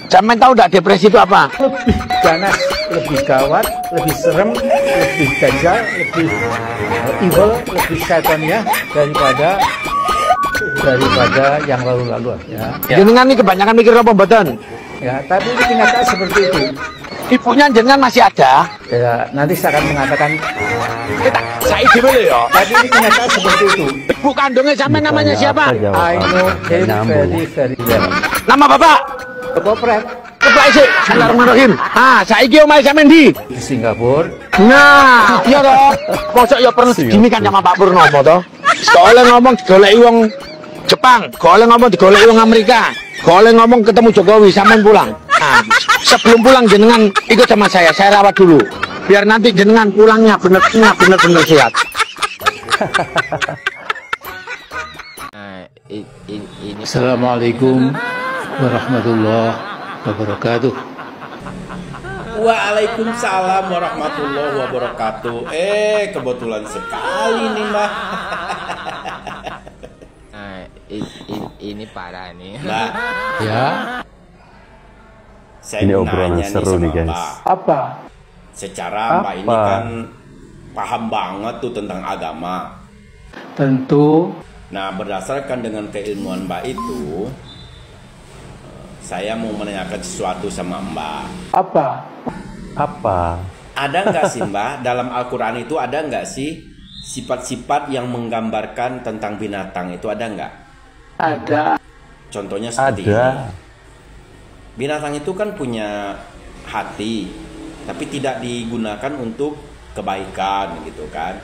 Sampean tahu enggak depresi itu apa? Lebih ganas, lebih gawat, lebih serem, lebih dajjal, lebih evil, lebih syaitannya daripada yang lalu-lalu ya. Jenengan ini kebanyakan mikir apa mboten? Ya, tapi ini kenyataan seperti itu. Ibunya jenengan masih ada? Ya, nanti saya akan mengatakan Saya dulu ya. tapi ini kenyataan seperti itu. Ibu kandungnya sampean namanya siapa? I know him very well. Nama Bapak? Kopret Bapak isi. Bismillahirrahmanirrahim. Ah, saiki omahe sampean ndi? di Singapura. Nah, iya toh. Mosok ya perlu gini kan sama Pak Purnomo toh. Soalnya ngomong digoleki wong Jepang, golek ngomong digoleki wong Amerika, golek ngomong ketemu Jokowi sampean pulang. Nah, sebelum pulang jenengan ikut sama saya rawat dulu. Biar nanti jenengan pulangnya bener-bener sehat. Assalamualaikum warahmatullahi wabarakatuh. Waalaikumsalam warahmatullahi wabarakatuh. Kebetulan sekali nih Mbak. Ini parah nih. Mbak, Ya, saya Ini mau obrolan nanya nih seru sama nih, guys. Mbak. apa? Secara Mbak ini Apa? kan paham banget tuh tentang agama. Tentu Nah, berdasarkan dengan keilmuan Mbak itu, saya mau menanyakan sesuatu sama Mbak. apa? Apa? Ada nggak sih Mbak, dalam Al-Quran itu ada nggak sih sifat-sifat yang menggambarkan tentang binatang itu ada nggak? Ada. Contohnya seperti ini. Ada. Binatang itu kan punya hati, tapi tidak digunakan untuk kebaikan gitu kan.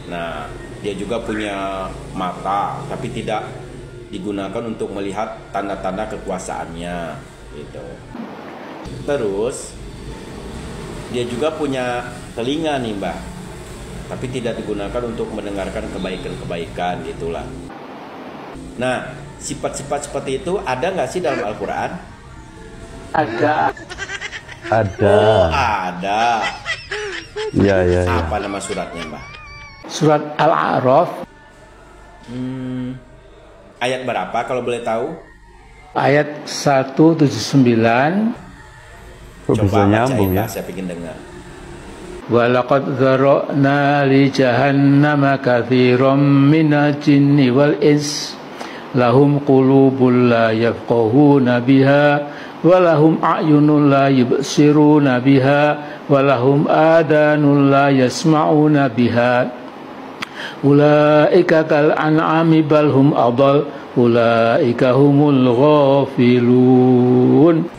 Nah, dia juga punya mata, tapi tidak digunakan untuk melihat tanda-tanda kekuasaannya gitu. Terus dia juga punya telinga nih Mbak, tapi tidak digunakan untuk mendengarkan kebaikan-kebaikan gitulah. Nah, sifat-sifat seperti itu ada nggak sih dalam Al-Quran? Ada. Ada. Oh, ada. Iya, iya, iya. Apa nama suratnya Mbak? Surat Al-A'raf Ayat berapa kalau boleh tahu? ayat 179. Kok bisa nyambung bacain, ya? Mbak, saya pengen dengar. Walaqad dzara'na li jahannama katsiran minal jinni wal ins lahum qulubun la yafqahuna biha wa lahum a'yunun la yubsiruna biha wa lahum adanun la yasma'una biha ulaika kal an'ami bal hum adall ulaika humul ghafilun.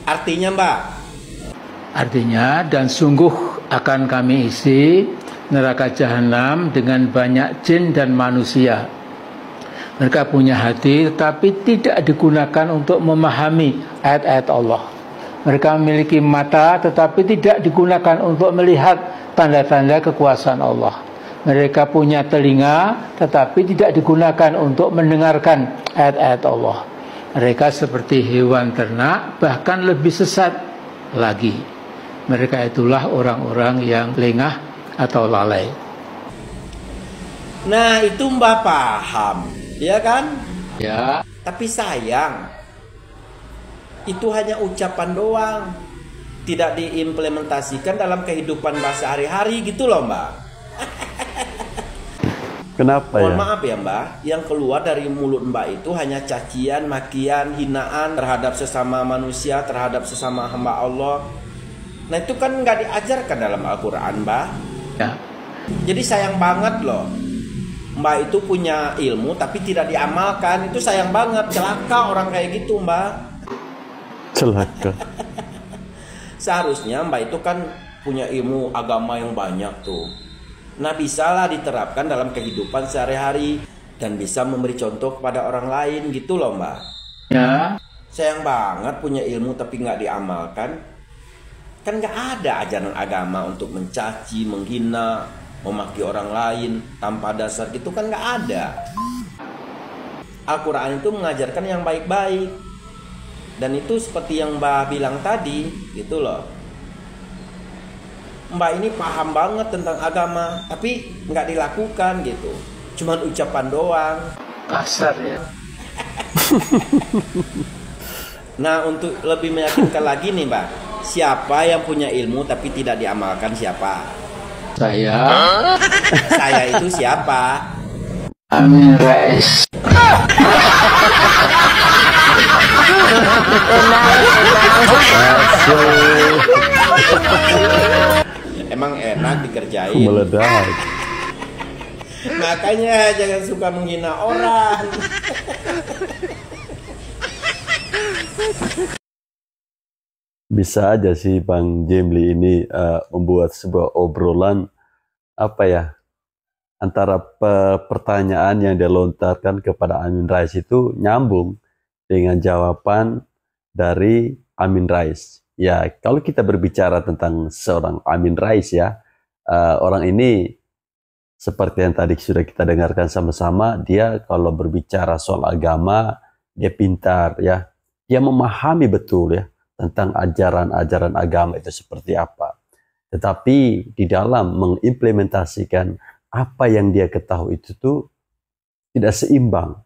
Artinya Mbak, Artinya, dan sungguh akan kami isi neraka jahanam dengan banyak jin dan manusia. Mereka punya hati tetapi tidak digunakan untuk memahami ayat-ayat Allah. Mereka memiliki mata tetapi tidak digunakan untuk melihat tanda-tanda kekuasaan Allah. Mereka punya telinga tetapi tidak digunakan untuk mendengarkan ayat-ayat Allah. Mereka seperti hewan ternak, bahkan lebih sesat lagi. Mereka itulah orang-orang yang lengah atau lalai. nah itu Mbak paham, ya kan? Ya, Tapi sayang, itu hanya ucapan doang, tidak diimplementasikan dalam kehidupan Mbak sehari-hari gitu loh Mbak. Kenapa Mohon ya? maaf ya Mbak, yang keluar dari mulut Mbak itu hanya cacian, makian, hinaan terhadap sesama manusia, terhadap sesama hamba Allah. Nah itu kan nggak diajarkan dalam Al-Quran Mbak. ya. Jadi sayang banget loh, Mbak itu punya ilmu tapi tidak diamalkan. Itu sayang banget, celaka orang kayak gitu Mbak. Celaka. Seharusnya Mbak itu kan punya ilmu agama yang banyak tuh. Nah bisalah diterapkan dalam kehidupan sehari-hari dan bisa memberi contoh kepada orang lain gitu loh Mbak. Ya, Sayang banget punya ilmu tapi nggak diamalkan. Kan nggak ada ajaran agama untuk mencaci, menghina, memaki orang lain tanpa dasar, itu kan nggak ada. Al-Quran itu mengajarkan yang baik-baik. Dan itu seperti yang Mbak bilang tadi gitu loh. Mbak ini paham banget tentang agama tapi nggak dilakukan gitu, cuman ucapan doang. kasar ya. Nah, untuk lebih meyakinkan lagi nih, Mbak, siapa yang punya ilmu tapi tidak diamalkan siapa? Saya Saya itu siapa? Amin Rais. Emang enak dikerjain. Meledak. Makanya jangan suka menghina orang. Bisa aja sih Bang Jemli ini membuat sebuah obrolan apa ya, antara pertanyaan yang dia lontarkan kepada Amin Rais itu nyambung dengan jawaban dari Amin Rais. Ya, kalau kita berbicara tentang seorang Amin Rais ya, orang ini seperti yang tadi sudah kita dengarkan sama-sama, dia kalau berbicara soal agama, dia pintar ya, dia memahami betul ya tentang ajaran-ajaran agama itu seperti apa. Tetapi di dalam mengimplementasikan apa yang dia ketahui itu tuh tidak seimbang.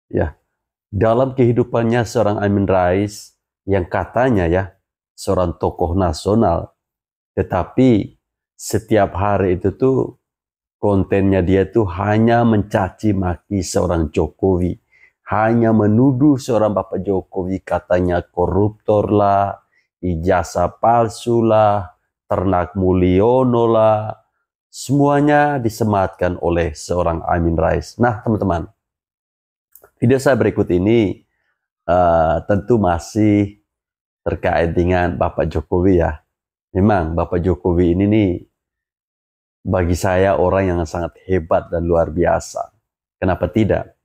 Ya, dalam kehidupannya seorang Amin Rais yang katanya ya seorang tokoh nasional, tetapi setiap hari itu tuh kontennya dia tuh hanya mencaci maki seorang Jokowi, hanya menuduh seorang Bapak Jokowi, katanya koruptor lah, ijazah palsu lah, ternak Mulyono lah, semuanya disematkan oleh seorang Amin Rais. Nah teman-teman, video saya berikut ini tentu masih terkait dengan Bapak Jokowi ya. Memang Bapak Jokowi ini nih bagi saya orang yang sangat hebat dan luar biasa. Kenapa tidak?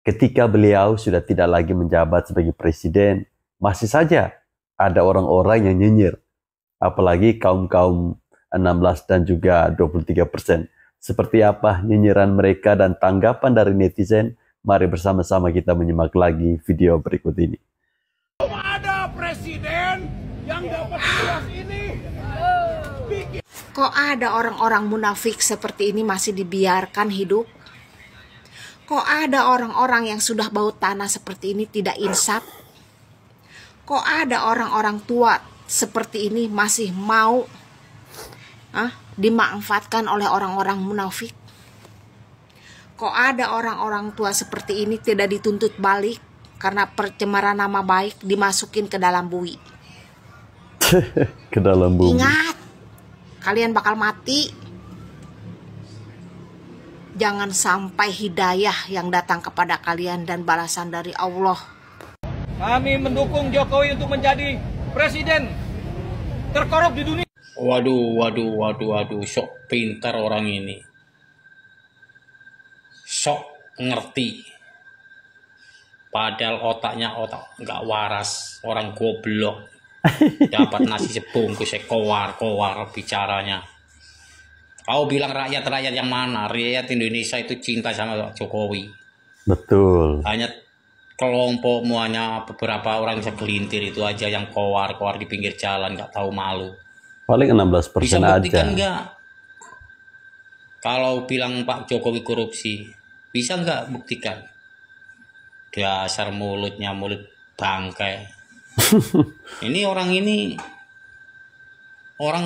Ketika beliau sudah tidak lagi menjabat sebagai presiden, masih saja ada orang-orang yang nyinyir. Apalagi kaum-kaum 16 dan juga 23%. Seperti apa nyinyiran mereka dan tanggapan dari netizen? Mari bersama-sama kita menyimak lagi video berikut ini. Ada presiden yang dapat tugas ini. Kok ada orang-orang munafik seperti ini masih dibiarkan hidup? Kok ada orang-orang yang sudah bau tanah seperti ini tidak insaf? Kok ada orang-orang tua seperti ini masih mau dimanfaatkan oleh orang-orang munafik? Kok ada orang-orang tua seperti ini tidak dituntut balik karena pencemaran nama baik dimasukin ke dalam bui? Ke dalam bumi. Ingat, kalian bakal mati. Jangan sampai hidayah yang datang kepada kalian dan balasan dari Allah. Kami mendukung Jokowi untuk menjadi presiden terkorup di dunia. Waduh, sok pintar orang ini. Sok ngerti. Padahal otaknya otak nggak waras, orang goblok. Dapat nasi sebungkus, kowar bicaranya. Kau bilang rakyat yang mana? Rakyat Indonesia itu cinta sama Jokowi. Betul. Hanya kelompokmu, hanya beberapa orang segelintir itu aja yang kowar di pinggir jalan, nggak tahu malu. Paling 16% Bisa aja. buktikan nggak? Kalau bilang Pak Jokowi korupsi, bisa nggak buktikan? Dasar mulutnya mulut bangkai. Ini orang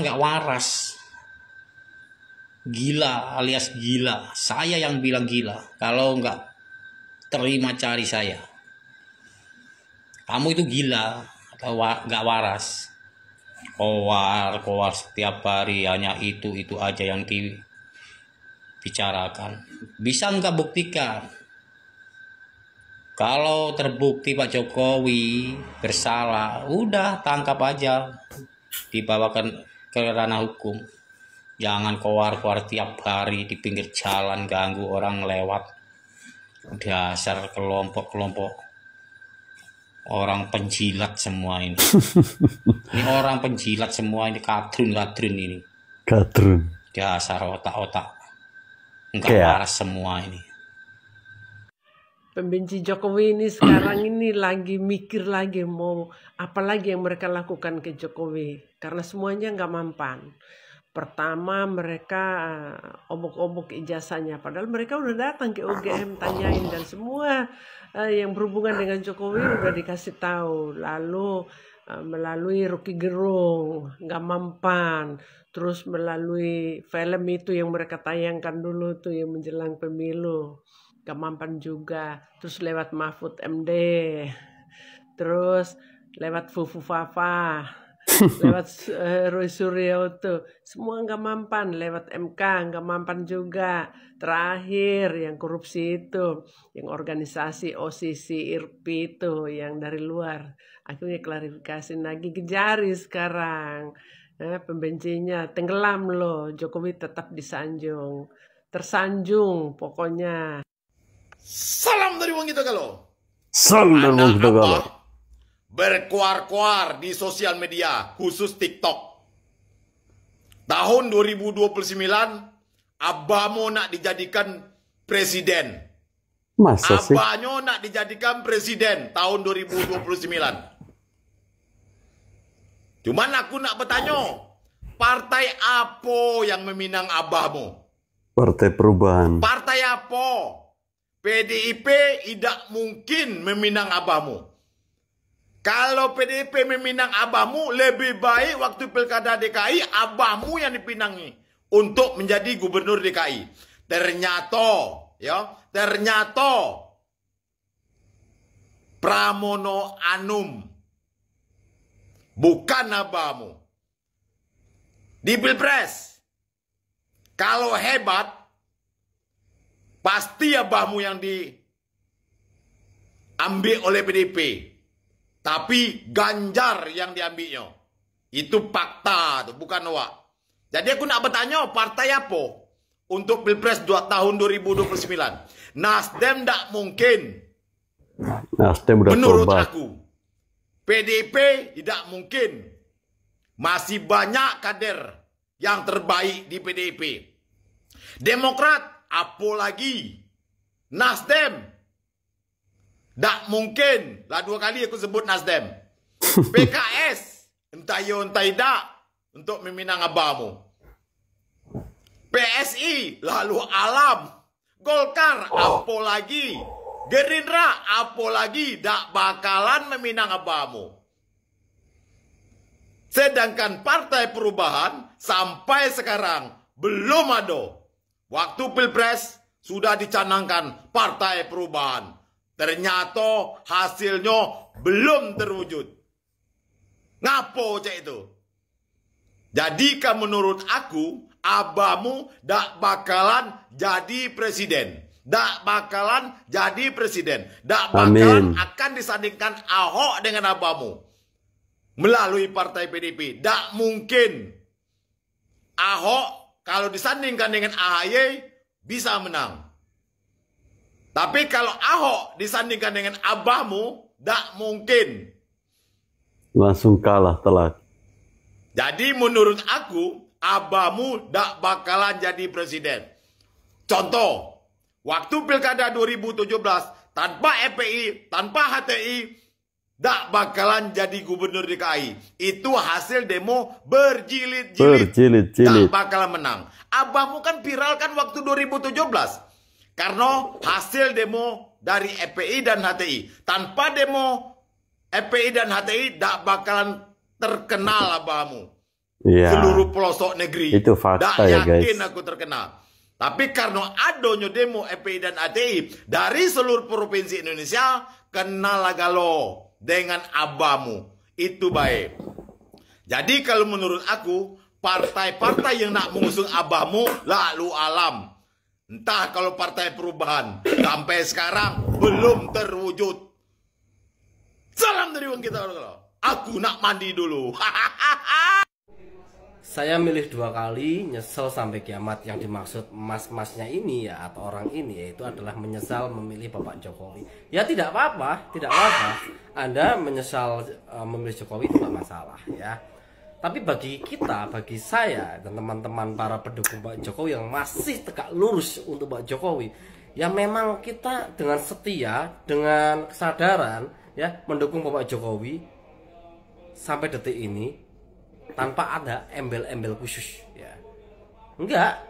nggak waras. Gila alias gila. Saya yang bilang gila. Kalau nggak terima cari saya. Kamu itu gila atau nggak waras. Kowar setiap hari hanya itu aja yang dibicarakan. Bisa nggak buktikan? Kalau terbukti Pak Jokowi bersalah, udah tangkap aja, dibawakan ke ranah hukum. Jangan kowar tiap hari di pinggir jalan ganggu orang lewat. Dasar kelompok-kelompok orang penjilat semua ini. Ini orang penjilat semua ini, kadrun ini. Kadrun. Dasar otak-otak enggak waras semua ini. Pembenci Jokowi ini sekarang ini lagi mikir lagi mau apa lagi yang mereka lakukan ke Jokowi, karena semuanya nggak mempan. Pertama mereka obok-obok ijazahnya, padahal mereka udah datang ke UGM tanyain dan semua yang berhubungan dengan Jokowi udah dikasih tahu. Lalu melalui Rocky Gerung, nggak mempan, terus melalui film itu yang mereka tayangkan dulu tuh yang menjelang pemilu, nggak mempan juga. Terus lewat Mahfud MD, terus lewat Fufu Fafa, lewat Roy Suryo tuh semua nggak mampan, lewat MK nggak mampan juga. Terakhir yang korupsi itu, yang organisasi OSISI IRPI itu yang dari luar, akhirnya klarifikasi lagi kejari sekarang. Pembencinya tenggelam loh, Jokowi tetap disanjung, tersanjung pokoknya. Salam dari wong kita kalau. Salam dari wong kita kalau. Berkuar-kuar di sosial media, khusus TikTok. Tahun 2029, Abahmu nak dijadikan presiden. Masa sih? Abahnya nak dijadikan presiden tahun 2029. Cuman aku nak bertanya, partai apa yang meminang Abahmu? Partai Perubahan. Partai apa? PDIP tidak mungkin meminang Abahmu. Kalau PDIP meminang Abahmu, lebih baik waktu Pilkada DKI, Abahmu yang dipinangi untuk menjadi gubernur DKI. Ternyata Pramono Anum bukan Abahmu. Di Pilpres, kalau hebat, pasti Abahmu yang diambil oleh PDIP. Tapi Ganjar yang diambilnya. Itu fakta, itu bukan hoax. Jadi aku nak bertanya, partai apa untuk Pilpres tahun 2029? Nasdem tak mungkin. Nasdem udah menurut tobat. aku. PDIP tidak mungkin. Masih banyak kader yang terbaik di PDIP. Demokrat, apalagi. Nasdem, tak mungkin. Lah 2 kali aku sebut Nasdem. PKS, entah ya entah tidak, untuk meminang Abahmu. PSI, lalu Alam. Golkar, apalagi. Gerindra, apalagi, tak bakalan meminang Abahmu. Sedangkan Partai Perubahan sampai sekarang belum ada. Waktu Pilpres sudah dicanangkan Partai Perubahan. Ternyata hasilnya belum terwujud. Ngapo cek itu? Jadi kan menurut aku, Abahmu tak bakalan jadi presiden. Tak bakalan jadi presiden. Tak bakalan akan disandingkan Ahok dengan Abahmu. Melalui partai PDIP. Tak mungkin. Ahok kalau disandingkan dengan AHY bisa menang. Tapi kalau Ahok disandingkan dengan Abahmu, tak mungkin. Langsung kalah telak. Jadi menurut aku, Abahmu tak bakalan jadi presiden. Contoh, waktu Pilkada 2017, tanpa FPI, tanpa HTI, tak bakalan jadi gubernur DKI. Itu hasil demo berjilid-jilid. Tak bakalan menang. Abahmu kan viral kan waktu 2017. Karena hasil demo dari FPI dan HTI. Tanpa demo FPI dan HTI, tak bakalan terkenal Abahmu. Ya, seluruh pelosok negeri. Itu fakta ya guys. Yakin aku terkenal. Tapi karena adanya demo FPI dan HTI dari seluruh provinsi Indonesia, kenal galo dengan Abahmu. Itu baik. Jadi kalau menurut aku, partai-partai yang nak mengusung Abahmu, lalu alam. Entah kalau Partai Perubahan sampai sekarang belum terwujud. Salam dari wong kita. Aku nak mandi dulu. Saya milih 2 kali, nyesel sampai kiamat. Yang dimaksud mas-masnya ini ya, atau orang ini, yaitu adalah menyesal memilih Bapak Jokowi. Ya tidak apa-apa, tidak apa-apa. Anda menyesal memilih Jokowi itu tidak masalah ya. Tapi bagi kita, bagi saya dan teman-teman para pendukung Pak Jokowi yang masih tegak lurus untuk Pak Jokowi, ya memang kita dengan setia, dengan kesadaran ya mendukung Bapak Jokowi sampai detik ini. tanpa ada embel-embel khusus ya. Enggak.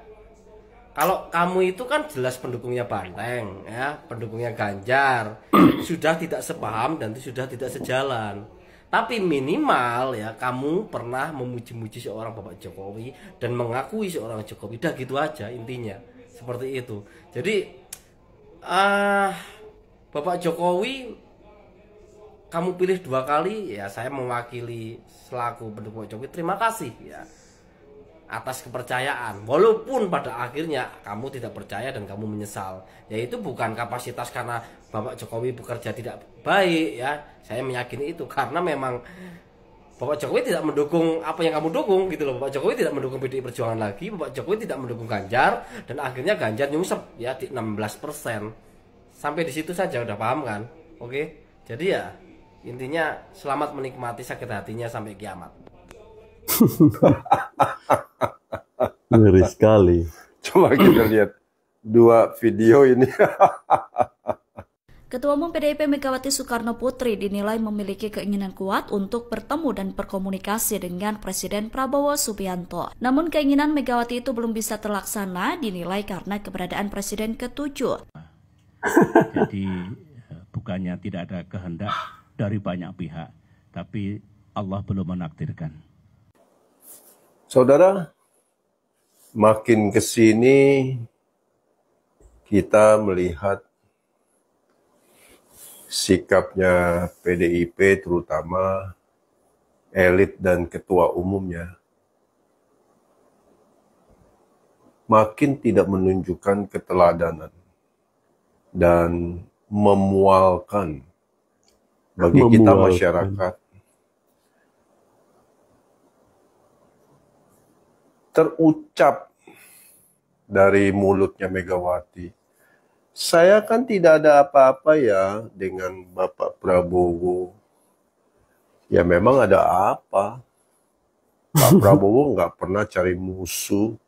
Kalau kamu itu kan jelas pendukungnya Banteng ya, pendukungnya Ganjar, sudah tidak sepaham dan sudah tidak sejalan. Tapi minimal ya kamu pernah memuji-muji seorang Bapak Jokowi dan mengakui seorang Jokowi. Udah gitu aja intinya. Seperti itu. Jadi Bapak Jokowi kamu pilih 2 kali ya, saya mewakili selaku pendukung Jokowi terima kasih ya atas kepercayaan, walaupun pada akhirnya kamu tidak percaya dan kamu menyesal. Yaitu bukan kapasitas karena Bapak Jokowi bekerja tidak baik ya, saya meyakini itu karena memang Bapak Jokowi tidak mendukung apa yang kamu dukung gitu loh. Bapak Jokowi tidak mendukung PDI Perjuangan lagi, Bapak Jokowi tidak mendukung Ganjar, dan akhirnya Ganjar nyungsep ya di 16%. Sampai di situ saja udah paham kan? Oke. Jadi ya intinya selamat menikmati sakit hatinya sampai kiamat. Ngeri sekali. Coba kita lihat 2 video ini. Ketua Umum PDIP Megawati Soekarno Putri dinilai memiliki keinginan kuat untuk bertemu dan berkomunikasi dengan Presiden Prabowo Subianto. Namun keinginan Megawati itu belum bisa terlaksana dinilai karena keberadaan Presiden ke-7. Jadi bukannya tidak ada kehendak dari banyak pihak, tapi Allah belum menakdirkan. Saudara, makin ke sini kita melihat sikapnya PDIP terutama elit dan ketua umumnya makin tidak menunjukkan keteladanan dan memualkan bagi kita masyarakat. Terucap dari mulutnya Megawati, saya kan tidak ada apa-apa ya dengan Bapak Prabowo. Ya memang ada apa. Pak Prabowo nggak pernah cari musuh.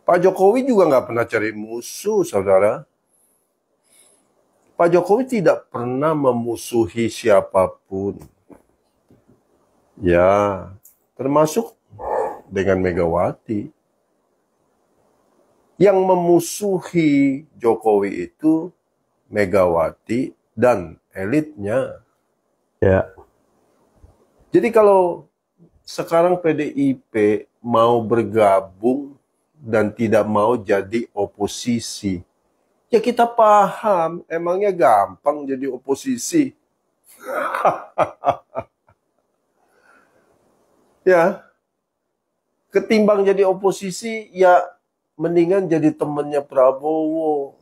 Pak Jokowi juga nggak pernah cari musuh, saudara. Pak Jokowi tidak pernah memusuhi siapapun. Ya, termasuk dengan Megawati. Yang memusuhi Jokowi itu Megawati dan elitnya. Ya. Jadi kalau sekarang PDIP mau bergabung dan tidak mau jadi oposisi, ya kita paham, emangnya gampang jadi oposisi. Ya, ketimbang jadi oposisi, ya mendingan jadi temannya Prabowo.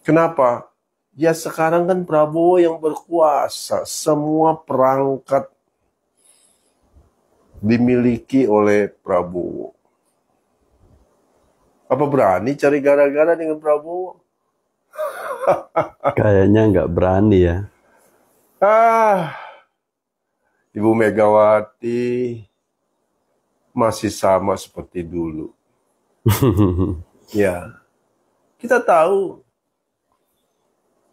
Kenapa? Ya sekarang kan Prabowo yang berkuasa. Semua perangkat dimiliki oleh Prabowo. Apa berani cari gara-gara dengan Prabowo? Kayaknya nggak berani ya. Ibu Megawati masih sama seperti dulu. Ya, kita tahu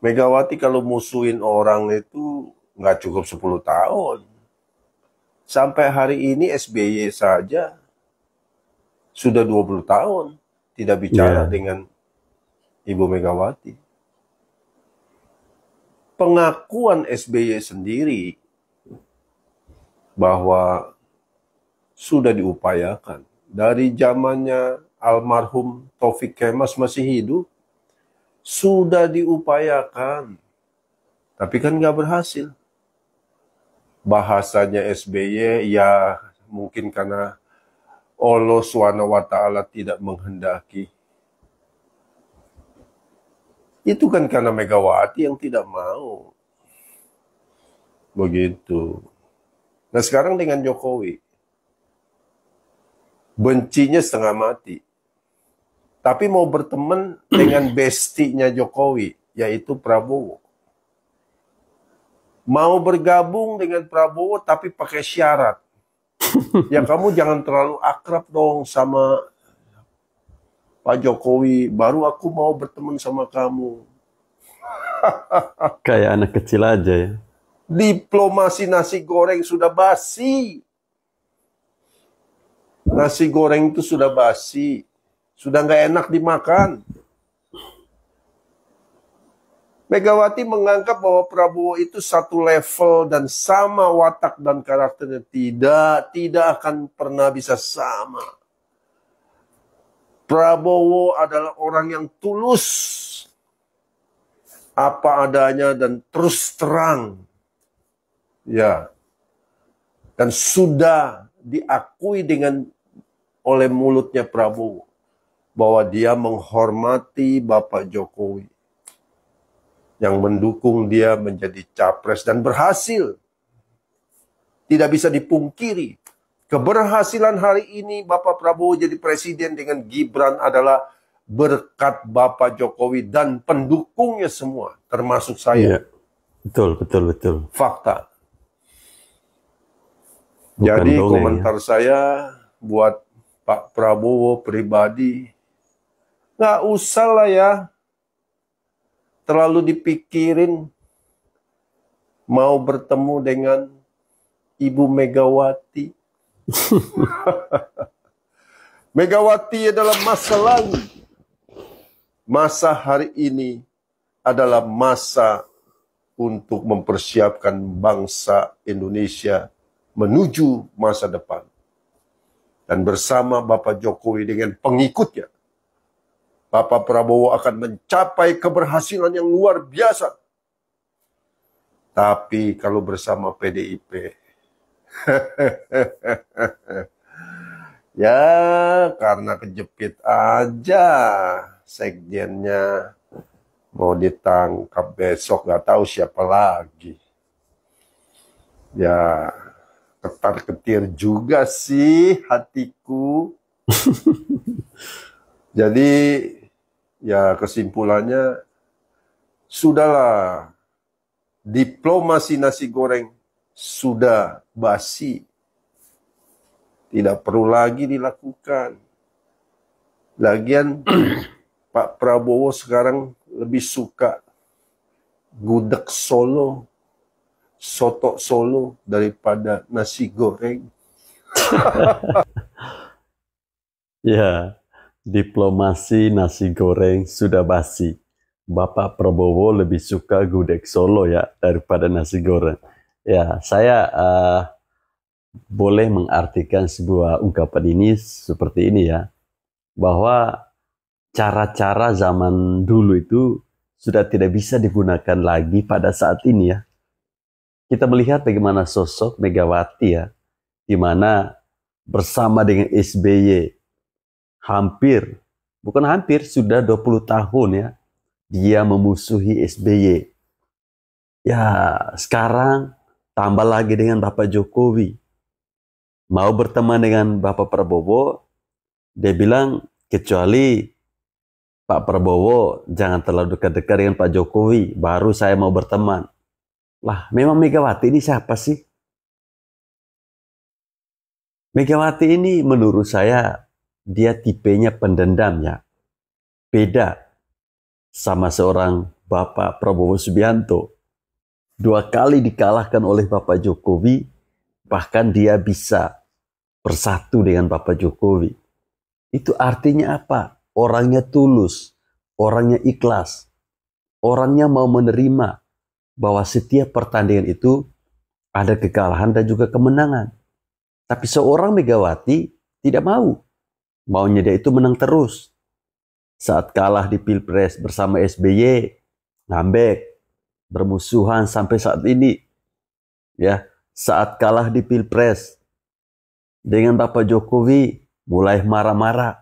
Megawati kalau musuhin orang itu nggak cukup 10 tahun. Sampai hari ini SBY saja sudah 20 tahun tidak bicara dengan Ibu Megawati. Pengakuan SBY sendiri bahwa sudah diupayakan. Dari zamannya almarhum Taufik Kemas masih hidup, sudah diupayakan. Tapi kan nggak berhasil. Bahasanya SBY ya mungkin karena Allah SWT tidak menghendaki. Itu kan karena Megawati yang tidak mau. Begitu. Nah sekarang dengan Jokowi, bencinya setengah mati. Tapi mau berteman dengan bestinya Jokowi, yaitu Prabowo. Mau bergabung dengan Prabowo tapi pakai syarat. Ya kamu jangan terlalu akrab dong sama Pak Jokowi, baru aku mau berteman sama kamu. Kayak anak kecil aja ya. Diplomasi nasi goreng sudah basi. Nasi goreng itu sudah basi. Sudah nggak enak dimakan. Megawati menganggap bahwa Prabowo itu satu level dan sama watak dan karakternya. Tidak akan pernah bisa sama. Prabowo adalah orang yang tulus, apa adanya dan terus terang. Ya. Dan sudah diakui oleh mulutnya Prabowo bahwa dia menghormati Bapak Jokowi yang mendukung dia menjadi capres dan berhasil. Tidak bisa dipungkiri. Keberhasilan hari ini Bapak Prabowo jadi presiden dengan Gibran adalah berkat Bapak Jokowi dan pendukungnya semua, termasuk saya. Iya. Betul. Fakta. Bukan Jadi dongeng, komentar saya buat Pak Prabowo pribadi, nggak usah lah ya terlalu dipikirin mau bertemu dengan Ibu Megawati. Megawati adalah masa lalu. Masa hari ini adalah masa untuk mempersiapkan bangsa Indonesia menuju masa depan. Dan bersama Bapak Jokowi dengan pengikutnya, Bapak Prabowo akan mencapai keberhasilan yang luar biasa. Tapi kalau bersama PDIP, ya karena kejepit aja sekjennya mau ditangkap besok, nggak tahu siapa lagi. Ya ketar-ketir juga sih hatiku. Jadi ya kesimpulannya, sudahlah, diplomasi nasi goreng sudah basi. Tidak perlu lagi dilakukan. Lagian Pak Prabowo sekarang lebih suka gudeg Solo, soto Solo daripada nasi goreng. Ya, diplomasi nasi goreng sudah basi. Bapak Prabowo lebih suka gudeg Solo ya daripada nasi goreng. Ya, saya boleh mengartikan sebuah ungkapan ini seperti ini ya, bahwa cara-cara zaman dulu itu sudah tidak bisa digunakan lagi pada saat ini ya. Kita melihat bagaimana sosok Megawati ya, di mana bersama dengan SBY sudah 20 tahun ya, dia memusuhi SBY. Ya, sekarang tambah lagi dengan Bapak Jokowi. Mau berteman dengan Bapak Prabowo, dia bilang kecuali Pak Prabowo jangan terlalu dekat-dekat dengan Pak Jokowi, baru saya mau berteman. Lah, memang Megawati ini siapa sih? Megawati ini menurut saya, dia tipenya pendendam ya. Beda sama seorang Bapak Prabowo Subianto. 2 kali dikalahkan oleh Bapak Jokowi, bahkan dia bisa bersatu dengan Bapak Jokowi. Itu artinya apa? Orangnya tulus, orangnya ikhlas, orangnya mau menerima bahwa setiap pertandingan itu ada kekalahan dan juga kemenangan. Tapi seorang Megawati tidak mau. Maunya dia itu menang terus. Saat kalah di Pilpres bersama SBY, ngambek, bermusuhan sampai saat ini. Ya, saat kalah di Pilpres dengan Bapak Jokowi mulai marah-marah.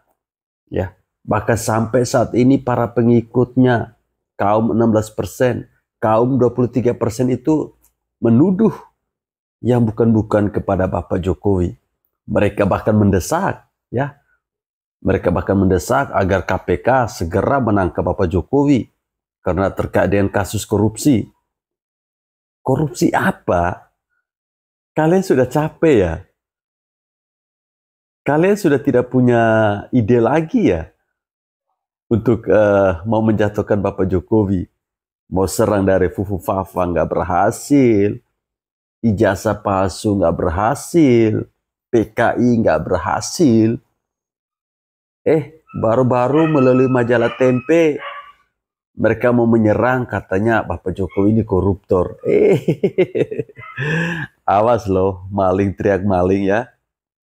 Ya, bahkan sampai saat ini para pengikutnya kaum 16%, kaum 23% itu menuduh yang bukan-bukan kepada Bapak Jokowi. Mereka bahkan mendesak, ya. Mereka bahkan mendesak agar KPK segera menangkap Bapak Jokowi karena terkait dengan kasus korupsi. Korupsi apa? Kalian sudah capek ya? Kalian sudah tidak punya ide lagi ya untuk mau menjatuhkan Bapak Jokowi. Mau serang dari Fufu Fafa nggak berhasil. ijazah palsu nggak berhasil, PKI nggak berhasil. Baru-baru melalui majalah Tempe, mereka mau menyerang, katanya Bapak Jokowi ini koruptor. Awas loh, maling teriak maling ya.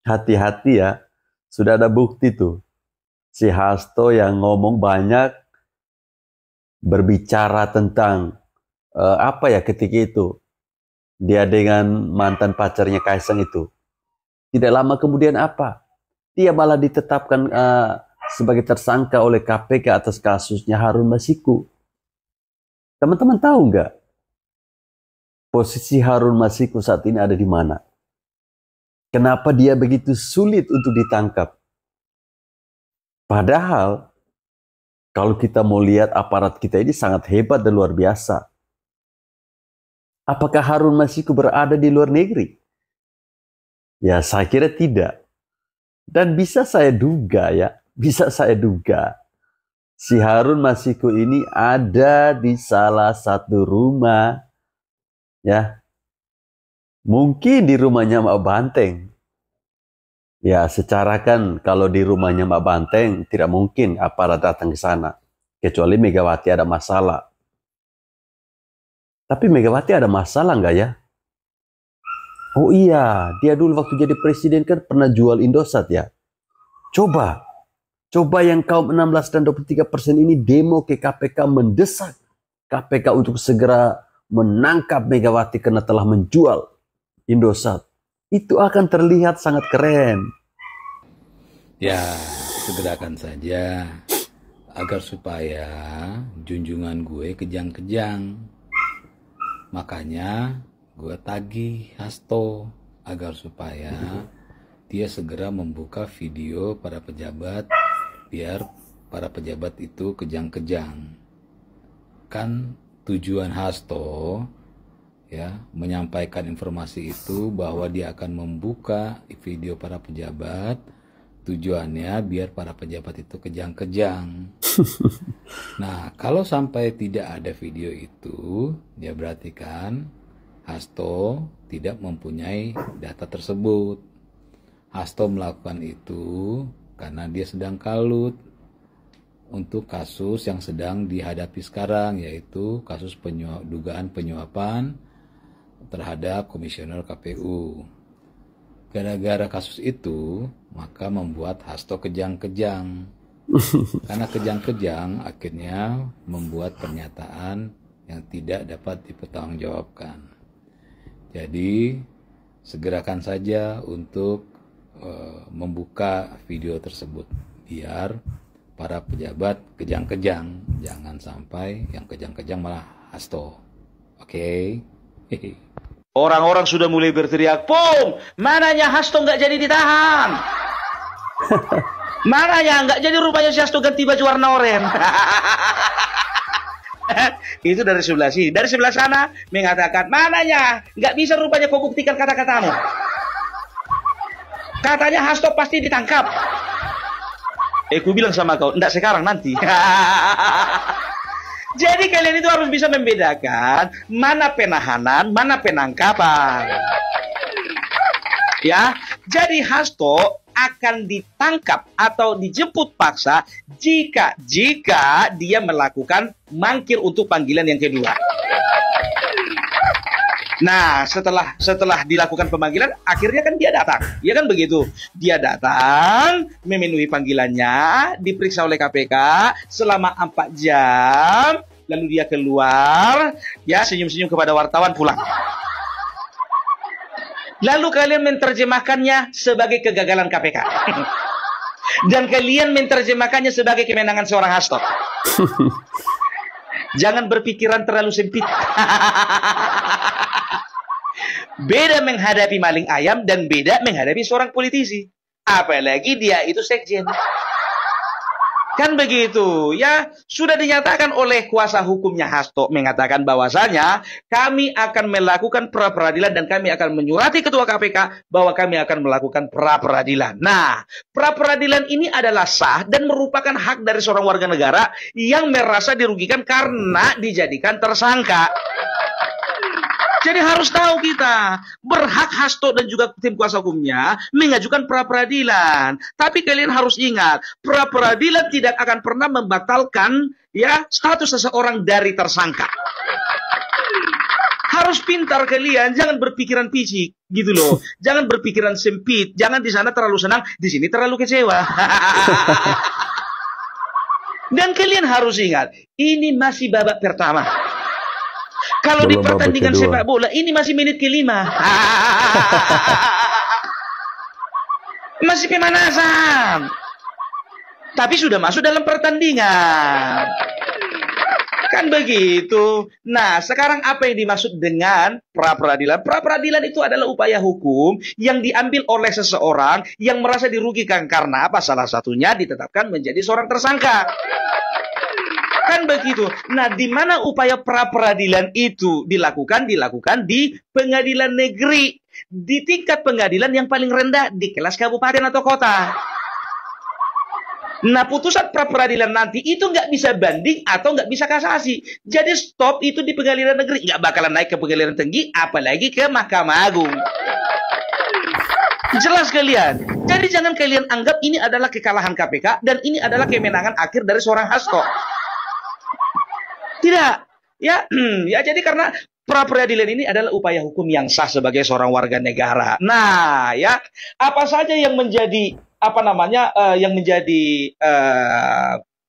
Hati-hati ya. Sudah ada bukti tuh. Si Hasto yang ngomong banyak, berbicara tentang apa ya ketika itu. Dia dengan mantan pacarnya Kaisang itu. Tidak lama kemudian apa? Dia malah ditetapkan sebagai tersangka oleh KPK atas kasusnya Harun Masiku. Teman-teman tahu nggak posisi Harun Masiku saat ini ada di mana? Kenapa dia begitu sulit untuk ditangkap? Padahal kalau kita mau lihat aparat kita ini sangat hebat dan luar biasa. Apakah Harun Masiku berada di luar negeri? Ya, saya kira tidak. Dan bisa saya duga ya, si Harun Masiku ini ada di salah satu rumah, ya, mungkin di rumahnya Mbak Banteng. Ya, secara kan kalau di rumahnya Mbak Banteng tidak mungkin aparat datang ke sana, kecuali Megawati ada masalah. Tapi Megawati ada masalah nggak ya? Oh iya, dia dulu waktu jadi presiden kan pernah jual Indosat ya. Coba yang kaum 16 dan 23% ini demo ke KPK, mendesak KPK untuk segera menangkap Megawati karena telah menjual Indosat. Itu akan terlihat sangat keren. Ya, segerakan saja agar supaya junjungan gue kejang-kejang. Makanya gue tagih Hasto agar supaya dia segera membuka video para pejabat, biar para pejabat itu kejang-kejang. Kan tujuan Hasto ya menyampaikan informasi itu bahwa dia akan membuka video para pejabat, tujuannya biar para pejabat itu kejang-kejang. Nah, kalau sampai tidak ada video itu, ya berarti kan Hasto tidak mempunyai data tersebut. Hasto melakukan itu karena dia sedang kalut untuk kasus yang sedang dihadapi sekarang, yaitu kasus dugaan penyuapan terhadap komisioner KPU. Gara-gara kasus itu, maka membuat Hasto kejang-kejang. Karena kejang-kejang akhirnya membuat pernyataan yang tidak dapat dipertanggungjawabkan. Jadi, segerakan saja untuk membuka video tersebut biar para pejabat kejang-kejang, jangan sampai yang kejang-kejang malah Hasto. Oke? Orang-orang sudah mulai berteriak, "Pung, mananya Hasto nggak jadi ditahan? Mananya nggak jadi rupanya si Hasto ganti baju warna oranye?" Itu dari sebelah sini. Dari sebelah sana mengatakan, "Mananya nggak bisa rupanya kau buktikan kata-katamu. Katanya Hasto pasti ditangkap." Ku bilang sama kau, enggak sekarang, nanti. Jadi kalian itu harus bisa membedakan mana penahanan, mana penangkapan. Ya, jadi Hasto akan ditangkap atau dijemput paksa jika dia melakukan mangkir untuk panggilan yang kedua. Nah, setelah dilakukan pemanggilan, akhirnya kan dia datang. Ya kan begitu. Dia datang, memenuhi panggilannya, diperiksa oleh KPK selama 4 jam, lalu dia keluar, ya senyum-senyum kepada wartawan, pulang. Lalu kalian menerjemahkannya sebagai kegagalan KPK. Dan kalian menerjemahkannya sebagai kemenangan seorang Hasto. Jangan berpikiran terlalu sempit. Beda menghadapi maling ayam dan beda menghadapi seorang politisi. Apalagi dia itu sekjen. Kan begitu, ya. Sudah dinyatakan oleh kuasa hukumnya Hasto, mengatakan bahwasanya kami akan melakukan pra-peradilan dan kami akan menyurati ketua KPK bahwa kami akan melakukan pra-peradilan. Nah, pra-peradilan ini adalah sah dan merupakan hak dari seorang warga negara yang merasa dirugikan karena dijadikan tersangka. Jadi harus tahu kita, berhak Hasto dan juga tim kuasa hukumnya mengajukan pra-peradilan. Tapi kalian harus ingat, pra-peradilan tidak akan pernah membatalkan ya status seseorang dari tersangka. Harus pintar kalian, jangan berpikiran picik gitu loh. Jangan berpikiran sempit, jangan di sana terlalu senang, di sini terlalu kecewa. Dan kalian harus ingat, ini masih babak pertama. Kalau di pertandingan sepak bola, ini masih menit ke-5. Masih pemanasan. Tapi sudah masuk dalam pertandingan. Kan begitu. Nah, sekarang apa yang dimaksud dengan pra-peradilan? Pra-peradilan itu adalah upaya hukum yang diambil oleh seseorang yang merasa dirugikan. Karena apa? Salah satunya ditetapkan menjadi seorang tersangka. Kan begitu. Nah, di mana upaya pra-peradilan itu dilakukan? Dilakukan di pengadilan negeri. Di tingkat pengadilan yang paling rendah di kelas kabupaten atau kota. Nah, putusan pra-peradilan nanti itu nggak bisa banding atau nggak bisa kasasi. Jadi stop itu di pengadilan negeri. Nggak bakalan naik ke pengadilan tinggi, apalagi ke Mahkamah Agung. Jelas kalian. Jadi jangan kalian anggap ini adalah kekalahan KPK dan ini adalah kemenangan akhir dari seorang Hasto. Tidak, ya, ya jadi karena pra-peradilan ini adalah upaya hukum yang sah sebagai seorang warga negara. Nah, ya, apa saja yang menjadi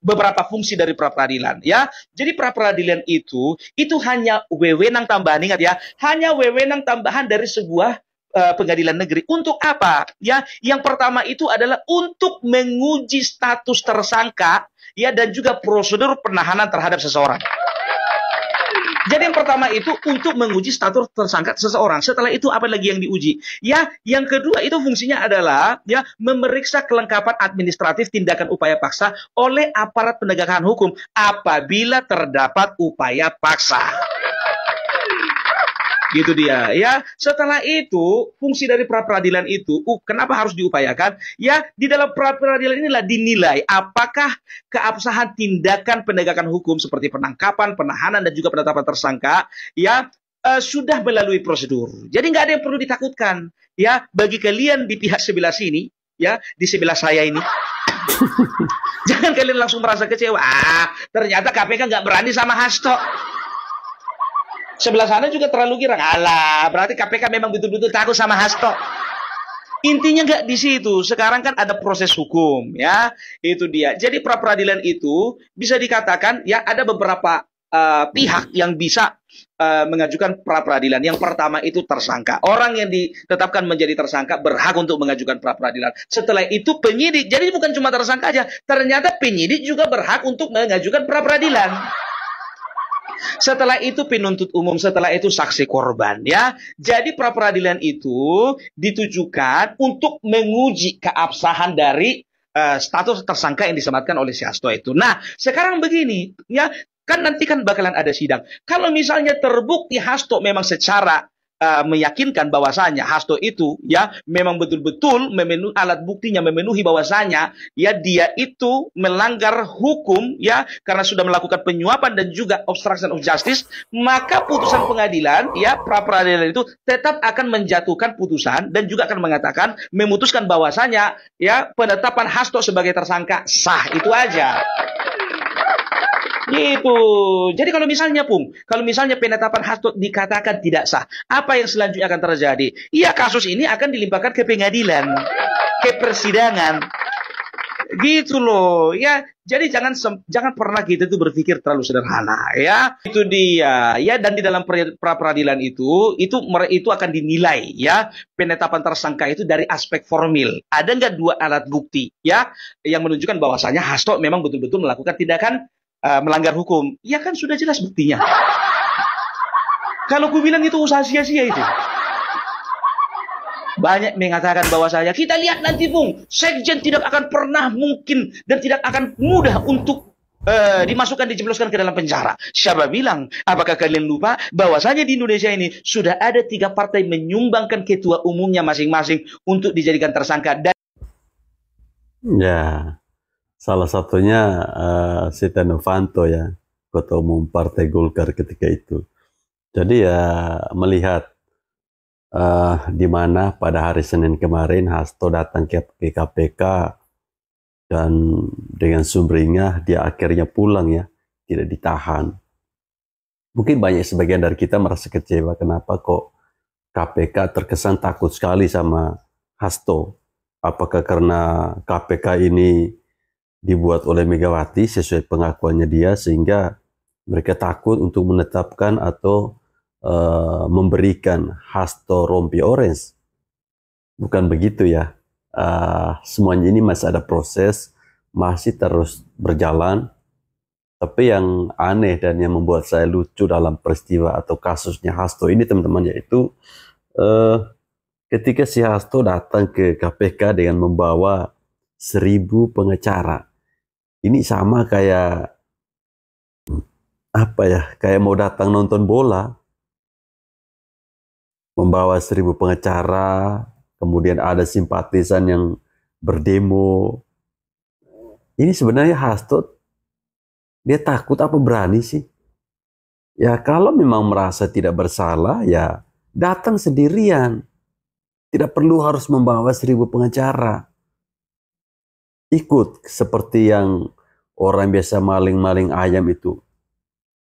beberapa fungsi dari pra-peradilan, ya. Jadi pra-peradilan itu hanya wewenang tambahan, ingat ya, hanya wewenang tambahan dari sebuah pengadilan negeri. Untuk apa? Ya, yang pertama itu adalah untuk menguji status tersangka, ya, dan juga prosedur penahanan terhadap seseorang. Jadi yang pertama itu untuk menguji status tersangka seseorang. Setelah itu apa lagi yang diuji? Ya, yang kedua itu fungsinya adalah ya memeriksa kelengkapan administratif tindakan upaya paksa oleh aparat penegakan hukum apabila terdapat upaya paksa. Gitu dia, ya. Setelah itu, fungsi dari pra-peradilan itu, kenapa harus diupayakan? Ya, di dalam pra-peradilan inilah dinilai apakah keabsahan tindakan penegakan hukum seperti penangkapan, penahanan, dan juga penetapan tersangka, ya, sudah melalui prosedur. Jadi nggak ada yang perlu ditakutkan, ya, bagi kalian di pihak sebelah sini, ya, di sebelah saya ini. Jangan kalian langsung merasa kecewa. Ternyata KPK nggak berani sama Hasto. Sebelah sana juga terlalu girang. Alah, berarti KPK memang betul-betul takut sama Hasto. Intinya nggak di situ. Sekarang kan ada proses hukum, ya. Itu dia. Jadi pra-peradilan itu bisa dikatakan ya ada beberapa pihak yang bisa mengajukan pra-peradilan. Yang pertama itu tersangka. Orang yang ditetapkan menjadi tersangka berhak untuk mengajukan pra-peradilan. Setelah itu penyidik. Jadi bukan cuma tersangka aja. Ternyata penyidik juga berhak untuk mengajukan pra-peradilan. Setelah itu penuntut umum, setelah itu saksi korban, ya. Jadi pra-peradilan itu ditujukan untuk menguji keabsahan dari status tersangka yang disematkan oleh si Hasto itu. Nah, sekarang begini, ya, kan nanti kan bakalan ada sidang. Kalau misalnya terbukti Hasto memang secara meyakinkan bahwasanya Hasto itu ya memang betul-betul memenuhi alat buktinya, memenuhi bahwasanya ya dia itu melanggar hukum ya karena sudah melakukan penyuapan dan juga obstruction of justice, maka putusan pengadilan ya pra-peradilan itu tetap akan menjatuhkan putusan dan juga akan mengatakan memutuskan bahwasanya ya penetapan Hasto sebagai tersangka sah. Itu aja. Gitu. Jadi kalau misalnya penetapan Hasto dikatakan tidak sah, apa yang selanjutnya akan terjadi? Iya, kasus ini akan dilimpahkan ke pengadilan, ke persidangan. Gitu loh. Ya, jadi jangan pernah kita tuh berpikir terlalu sederhana, ya. Itu dia. Ya, dan di dalam pra-peradilan itu akan dinilai ya penetapan tersangka itu dari aspek formil. Ada nggak dua alat bukti ya yang menunjukkan bahwasanya Hasto memang betul-betul melakukan tindakan melanggar hukum. Ya kan sudah jelas buktinya. Kalau ku bilang itu usaha sia-sia itu. Banyak mengatakan bahwa kita lihat nanti Bung, Sekjen tidak akan pernah mungkin dan tidak akan mudah untuk dijebloskan ke dalam penjara. Siapa bilang? Apakah kalian lupa bahwasanya di Indonesia ini sudah ada 3 partai menyumbangkan ketua umumnya masing-masing untuk dijadikan tersangka dan ya. Salah satunya Setia Novanto ya, ketua umum Partai Golkar ketika itu. Jadi ya melihat di mana pada hari Senin kemarin Hasto datang ke KPK dan dengan sumringah dia akhirnya pulang ya, tidak ditahan. Mungkin banyak sebagian dari kita merasa kecewa kenapa kok KPK terkesan takut sekali sama Hasto. Apakah karena KPK ini dibuat oleh Megawati sesuai pengakuannya dia sehingga mereka takut untuk menetapkan atau memberikan Hasto rompi orange? Bukan begitu ya. Semuanya ini masih ada proses, masih terus berjalan. Tapi yang aneh dan yang membuat saya lucu dalam peristiwa atau kasusnya Hasto ini teman-teman, yaitu ketika si Hasto datang ke KPK dengan membawa 1000 pengacara. Ini sama kayak apa ya, kayak mau datang nonton bola, membawa 1000 pengacara, kemudian ada simpatisan yang berdemo. Ini sebenarnya Hasto, dia takut apa berani sih? Ya kalau memang merasa tidak bersalah, ya datang sendirian. Tidak perlu harus membawa 1000 pengacara. Ikut seperti yang orang biasa maling-maling ayam itu.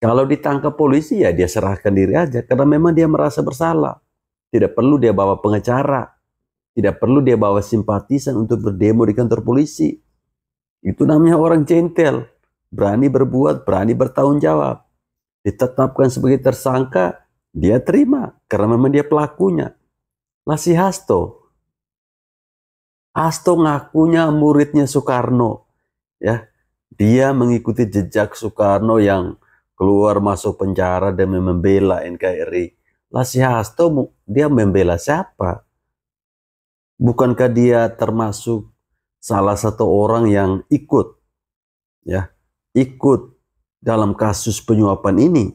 Kalau ditangkap polisi ya dia serahkan diri aja karena memang dia merasa bersalah. Tidak perlu dia bawa pengacara. Tidak perlu dia bawa simpatisan untuk berdemo di kantor polisi. Itu namanya orang centel. Berani berbuat, berani bertanggung jawab. Ditetapkan sebagai tersangka, dia terima. Karena memang dia pelakunya. Lah si Hasto. Hasto ngakunya muridnya Soekarno. Ya, dia mengikuti jejak Soekarno yang keluar masuk penjara demi membela NKRI. Lah si Hasto dia membela siapa? Bukankah dia termasuk salah satu orang yang ikut dalam kasus penyuapan ini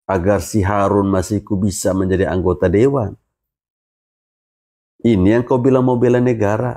agar si Harun Masiku bisa menjadi anggota dewan? Ini yang kau bilang mau bela negara.